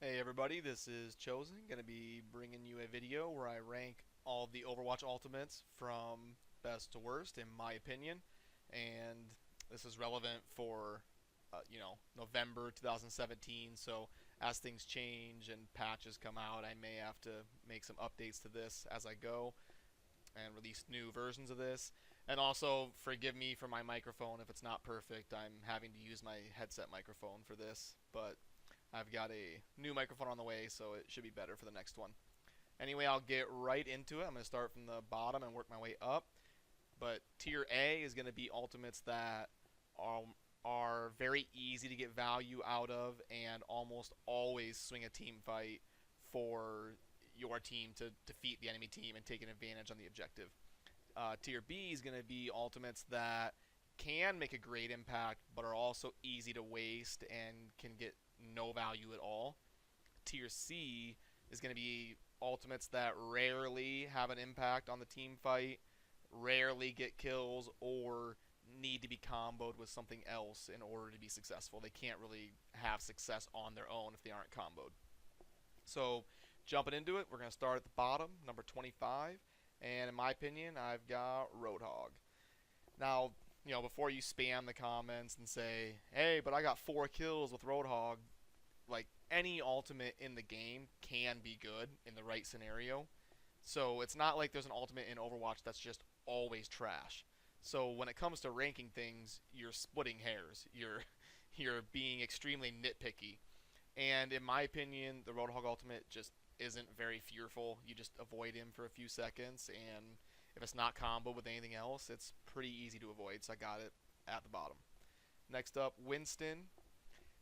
Hey everybody, this is Chosen. Going to be bringing you a video where I rank all of the Overwatch ultimates from best to worst, in my opinion. And this is relevant for, November 2017. So as things change and patches come out, I may have to make some updates to this as I go and release new versions of this. And also, forgive me for my microphone if it's not perfect. I'm having to use my headset microphone for this, but I've got a new microphone on the way, so it should be better for the next one. Anyway, I'll get right into it. I'm going to start from the bottom and work my way up. But tier A is going to be ultimates that are, are very easy to get value out of and almost always swing a team fight for your team to defeat the enemy team and take an advantage on the objective. Tier B is going to be ultimates that can make a great impact but are also easy to waste and can get no value at all. Tier C is going to be ultimates that rarely have an impact on the team fight, rarely get kills, or need to be comboed with something else in order to be successful. They can't really have success on their own if they aren't comboed. So, jumping into it, we're going to start at the bottom, number 25. And in my opinion, I've got Roadhog. Now, before you spam the comments and say, hey, but I got 4 kills with Roadhog, like, any ultimate in the game can be good in the right scenario. So it's not like there's an ultimate in Overwatch that's just always trash. So when it comes to ranking things, you're splitting hairs. You're being extremely nitpicky. And in my opinion, the Roadhog ultimate just isn't very fearful. You just avoid him for a few seconds, and if it's not combo with anything else, it's pretty easy to avoid. So I got it at the bottom. Next up, Winston.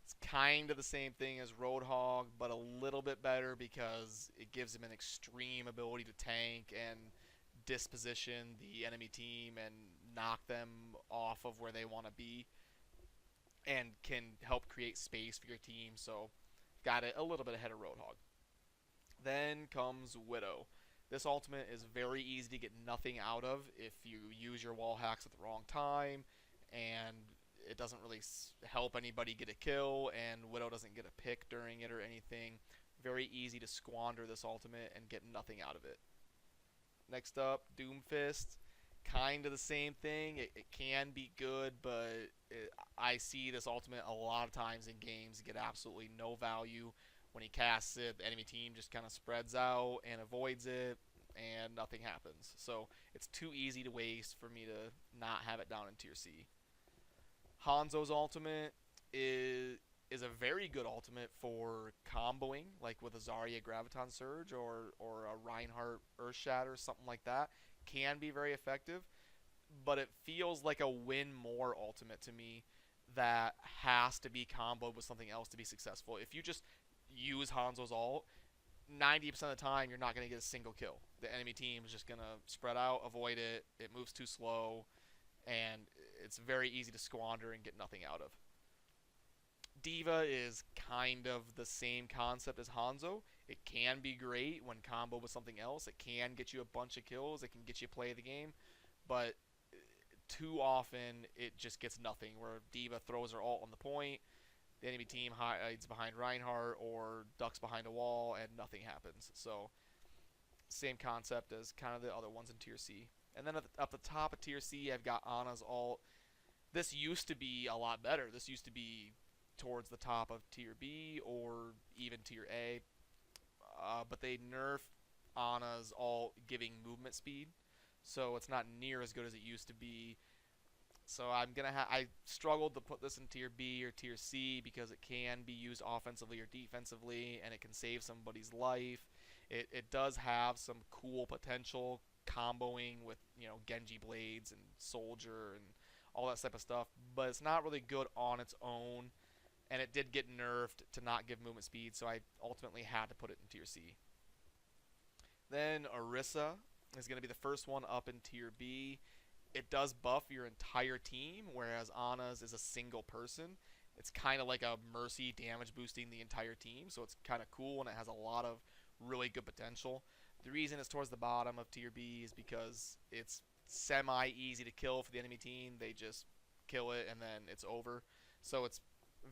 It's kind of the same thing as Roadhog, but a little bit better because it gives him an extreme ability to tank and disposition the enemy team and knock them off of where they want to be and can help create space for your team. So got it a little bit ahead of Roadhog. Then comes Widow. This ultimate is very easy to get nothing out of if you use your wall hacks at the wrong time, and it doesn't really help anybody get a kill, and Widow doesn't get a pick during it or anything. Very easy to squander this ultimate and get nothing out of it. Next up, Doomfist. Kind of the same thing. It can be good, but I see this ultimate a lot of times in games get absolutely no value. When he casts it, the enemy team just kind of spreads out and avoids it, and nothing happens. So it's too easy to waste for me to not have it down in tier C. Hanzo's ultimate is a very good ultimate for comboing, like with a Zarya Graviton Surge or a Reinhardt Earth Shatter, something like that. Can be very effective, but it feels like a win more ultimate to me that has to be comboed with something else to be successful. If you just use Hanzo's ult, 90% of the time you're not going to get a single kill. The enemy team is just going to spread out, avoid it, it moves too slow, and it's very easy to squander and get nothing out of. Diva is kind of the same concept as Hanzo. It can be great when combo with something else. It can get you a bunch of kills. It can get you play the game. But too often it just gets nothing, where Diva throws her ult on the point, the enemy team hides behind Reinhardt or ducks behind a wall, and nothing happens. So same concept as kind of the other ones in tier C. And then up the top of tier C, I've got Ana's ult. This used to be a lot better. This used to be towards the top of tier B or even tier A. But they nerfed Ana's ult giving movement speed, so it's not near as good as it used to be. So I struggled to put this in tier B or tier C because it can be used offensively or defensively, and it can save somebody's life. It does have some cool potential comboing with Genji blades and Soldier and all that type of stuff, but it's not really good on its own, and it did get nerfed to not give movement speed, so I ultimately had to put it in tier C. Then ERISA is going to be the first one up in tier B. It does buff your entire team, whereas Ana's is a single person. It's kind of like a Mercy damage boosting the entire team, so it's kind of cool, and it has a lot of really good potential. The reason it's towards the bottom of tier B is because it's semi-easy to kill for the enemy team. They just kill it, and then it's over. So it's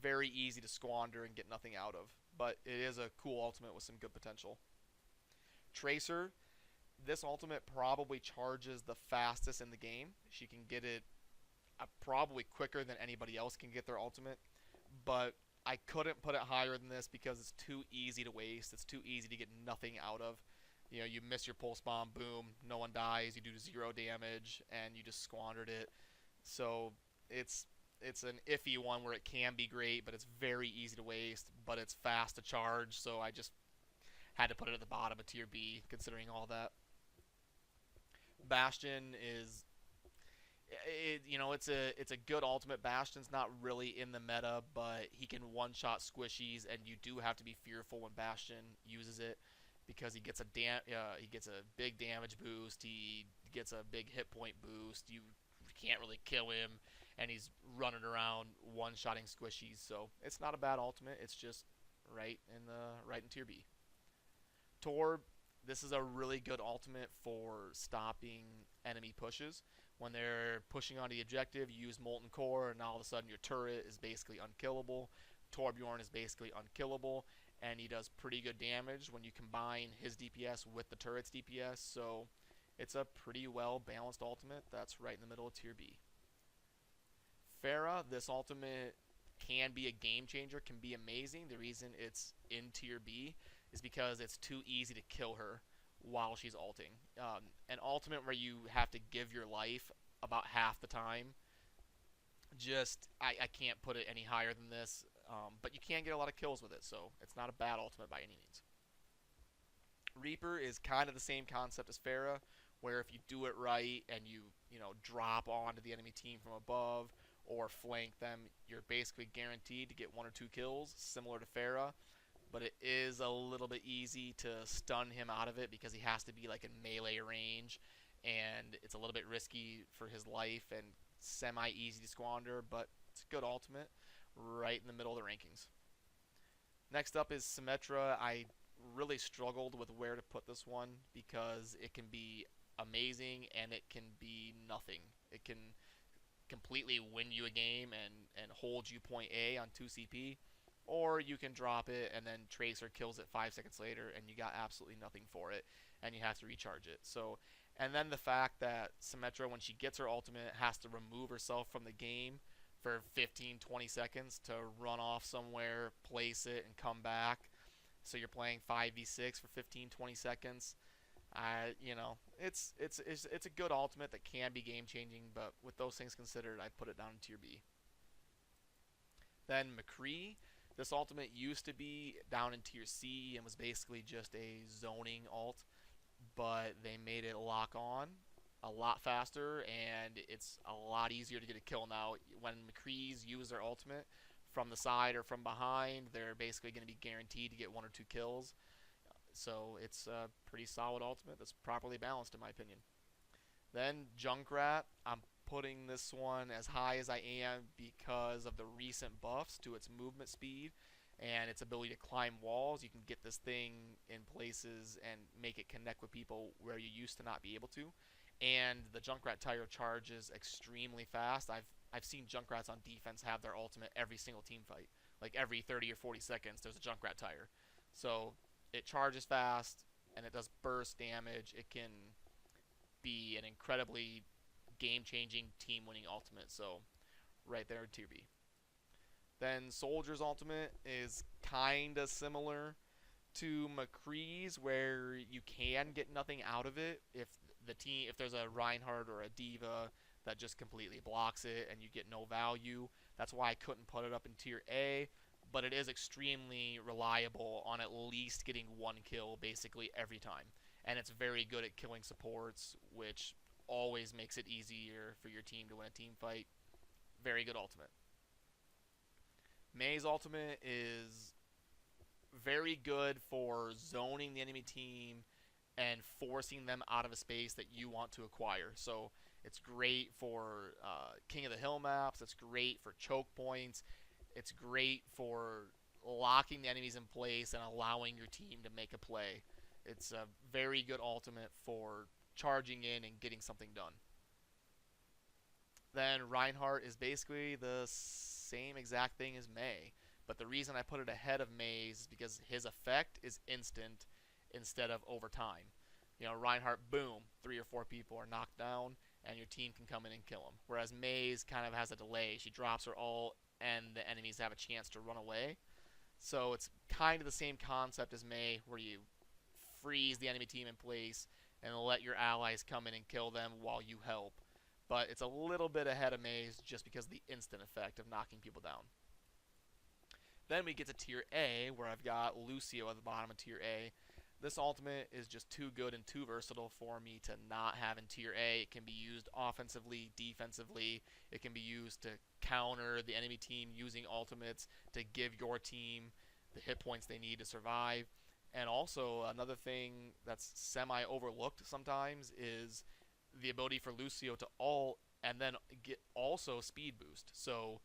very easy to squander and get nothing out of. But it is a cool ultimate with some good potential. Tracer, this ultimate probably charges the fastest in the game. She can get it probably quicker than anybody else can get their ultimate, but I couldn't put it higher than this because it's too easy to waste. It's too easy to get nothing out of. You know, you miss your pulse bomb, boom, no one dies, you do 0 damage, and you just squandered it. So it's an iffy one where it can be great, but it's very easy to waste, but it's fast to charge, so I just had to put it at the bottom of tier B, considering all that. Bastion is, it's a good ultimate. Bastion's not really in the meta, but he can one-shot squishies, and you do have to be fearful when Bastion uses it because he gets a big damage boost. He gets a big hit point boost. You can't really kill him, and he's running around one-shotting squishies. So it's not a bad ultimate. It's just right in tier B. Torb, this is a really good ultimate for stopping enemy pushes. When they're pushing onto the objective, you use Molten Core, and all of a sudden your turret is basically unkillable. Torbjorn is basically unkillable, and he does pretty good damage when you combine his DPS with the turret's DPS, so it's a pretty well-balanced ultimate that's right in the middle of tier B. Farah, this ultimate can be a game changer, can be amazing. The reason it's in tier B is because it's too easy to kill her while she's ulting. An ultimate where you have to give your life about half the time, I can't put it any higher than this, but you can get a lot of kills with it, so it's not a bad ultimate by any means. Reaper is kind of the same concept as Farah, where if you do it right and you drop onto the enemy team from above or flank them, you're basically guaranteed to get 1 or 2 kills, similar to Farah. But it is a little bit easy to stun him out of it because he has to be like in melee range, and it's a little bit risky for his life and semi-easy to squander, but it's a good ultimate right in the middle of the rankings. Next up is Symetra. I really struggled with where to put this one because it can be amazing and it can be nothing. It can completely win you a game and hold you point A on 2 CP, or you can drop it and then Tracer kills it 5 seconds later and you got absolutely nothing for it and you have to recharge it. So, and then the fact that Symetra, when she gets her ultimate, has to remove herself from the game for 15-20 seconds to run off somewhere, place it, and come back. So you're playing 5v6 for 15-20 seconds. It's a good ultimate that can be game changing, but with those things considered, I put it down in tier B. Then McCree. This ultimate used to be down in tier C and was basically just a zoning ult, but they made it lock on a lot faster, and it's a lot easier to get a kill now. When McCrees use their ultimate from the side or from behind, they're basically going to be guaranteed to get 1 or 2 kills. So it's a pretty solid ultimate that's properly balanced in my opinion. Then Junkrat, I'm putting this one as high as I am because of the recent buffs to its movement speed and its ability to climb walls. You can get this thing in places and make it connect with people where you used to not be able to. And the Junkrat tire charges extremely fast. I've seen Junkrats on defense have their ultimate every single team fight. Like every 30 or 40 seconds there's a Junkrat tire. So it charges fast and it does burst damage. It can be an incredibly game-changing, team-winning ultimate. So right there in tier B. Then Soldier's ultimate is kind of similar to McCree's, where you can get nothing out of it if there's a Reinhardt or a Diva that just completely blocks it and you get no value. That's why I couldn't put it up in tier A, but it is extremely reliable on at least getting 1 kill basically every time. And it's very good at killing supports, which always makes it easier for your team to win a team fight. Very good ultimate. Mei's ultimate is very good for zoning the enemy team and forcing them out of a space that you want to acquire. So it's great for King of the Hill maps. It's great for choke points. It's great for locking the enemies in place and allowing your team to make a play. It's a very good ultimate for charging in and getting something done. Then Reinhardt is basically the same exact thing as Mei. But the reason I put it ahead of Mei's is because his effect is instant instead of over time. Reinhardt, boom, 3 or 4 people are knocked down, and your team can come in and kill him. Whereas Mei's kind of has a delay. She drops her ult, and the enemies have a chance to run away. So it's kind of the same concept as Mei, where you freeze the enemy team in place and let your allies come in and kill them while you help. But it's a little bit ahead of Mei's just because of the instant effect of knocking people down. Then we get to tier A, where I've got Lucio at the bottom of tier A. This ultimate is just too good and too versatile for me to not have in tier A. It can be used offensively, defensively. It can be used to counter the enemy team using ultimates to give your team the hit points they need to survive. And also, another thing that's semi-overlooked sometimes is the ability for Lucio to ult and then get also speed boost. So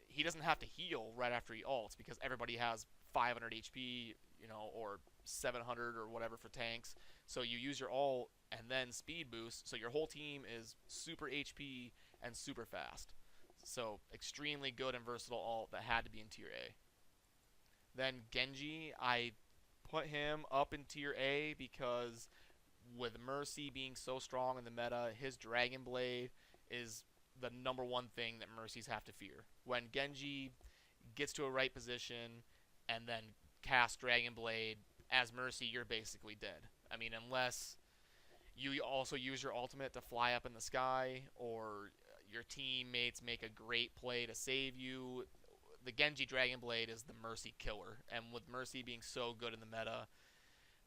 he doesn't have to heal right after he ults because everybody has 500 HP, or 700 or whatever for tanks. So you use your ult and then speed boost, so your whole team is super HP and super fast. So extremely good and versatile ult that had to be in tier A. Then Genji, I put him up in tier A because with Mercy being so strong in the meta, his Dragon Blade is the number one thing that Mercies have to fear. When Genji gets to a right position and then casts Dragon Blade as Mercy, you're basically dead. I mean, unless you also use your ultimate to fly up in the sky or your teammates make a great play to save you, the Genji Dragon Blade is the Mercy killer. And with Mercy being so good in the meta,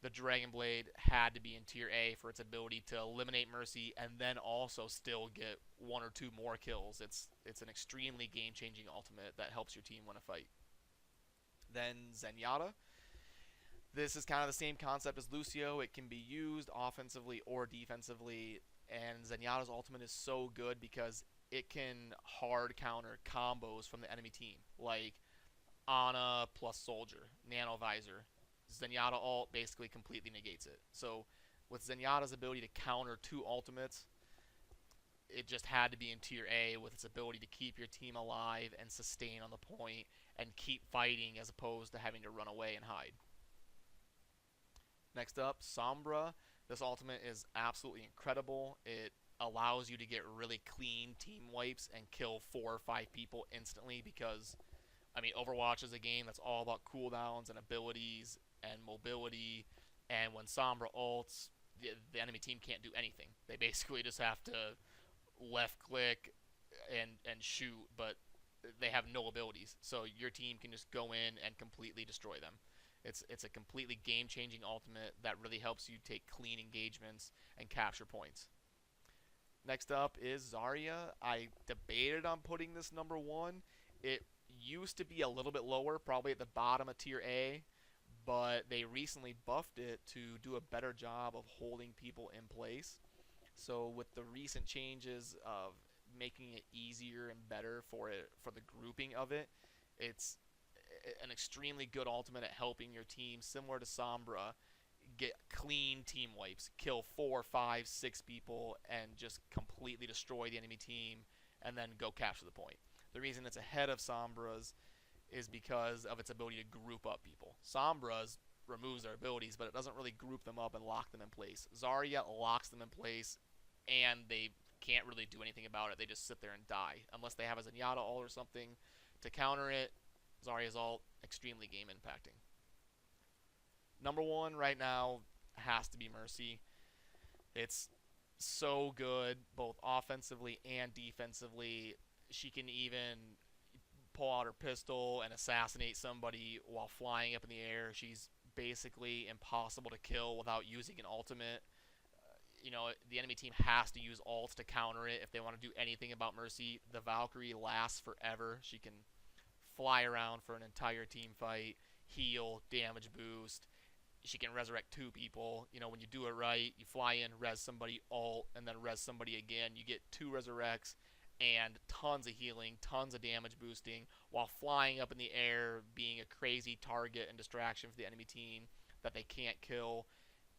the Dragon Blade had to be in tier A for its ability to eliminate Mercy and then also still get 1 or 2 more kills. It's an extremely game-changing ultimate that helps your team win a fight. Then Zenyatta. This is kind of the same concept as Lucio. It can be used offensively or defensively, and Zenyatta's ultimate is so good because it can hard counter combos from the enemy team, like Ana plus Soldier, Nano Visor. Zenyatta ult basically completely negates it. So with Zenyatta's ability to counter 2 ultimates, it just had to be in tier A with its ability to keep your team alive and sustain on the point and keep fighting as opposed to having to run away and hide. Next up, Sombra. This ultimate is absolutely incredible. It allows you to get really clean team wipes and kill 4 or 5 people instantly because, Overwatch is a game that's all about cooldowns and abilities and mobility, and when Sombra ults, the enemy team can't do anything. They basically just have to left click and shoot, but they have no abilities. So your team can just go in and completely destroy them. It's a completely game-changing ultimate that really helps you take clean engagements and capture points. Next up is Zarya. I debated on putting this number 1. It used to be a little bit lower, probably at the bottom of tier A, but they recently buffed it to do a better job of holding people in place. So with the recent changes of making it easier and better for the grouping of it, it's an extremely good ultimate at helping your team, similar to Sombra, get clean team wipes, kill 4, 5, 6 people, and just completely destroy the enemy team, and then go capture the point. The reason it's ahead of Sombra's is because of its ability to group up people. Sombra's removes their abilities, but it doesn't really group them up and lock them in place. Zarya locks them in place, and they can't really do anything about it. They just sit there and die, unless they have a Zenyatta ult or something to counter it. Zarya's ult, extremely game impacting. Number 1 right now has to be Mercy. It's so good, both offensively and defensively. She can even pull out her pistol and assassinate somebody while flying up in the air. She's basically impossible to kill without using an ultimate. The enemy team has to use ults to counter it if they want to do anything about Mercy. The Valkyrie lasts forever. She can fly around for an entire team fight, heal, damage boost. She can resurrect 2 people. When you do it right, you fly in, res somebody, ult, and then res somebody again. You get 2 resurrects and tons of healing, tons of damage boosting, while flying up in the air, being a crazy target and distraction for the enemy team that they can't kill.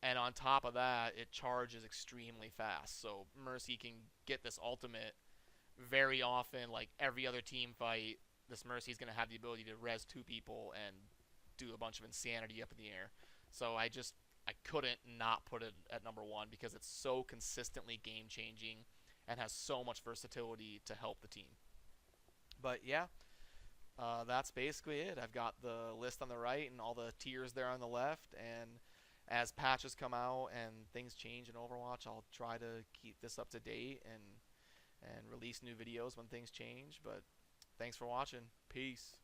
And on top of that, it charges extremely fast. So Mercy can get this ultimate very often, like every other team fight, this Mercy is going to have the ability to res 2 people and do a bunch of insanity up in the air. So I couldn't not put it at number 1 because it's so consistently game changing and has so much versatility to help the team. But yeah, that's basically it. I've got the list on the right and all the tiers there on the left, and as patches come out and things change in Overwatch, I'll try to keep this up to date and release new videos when things change. But thanks for watching. Peace.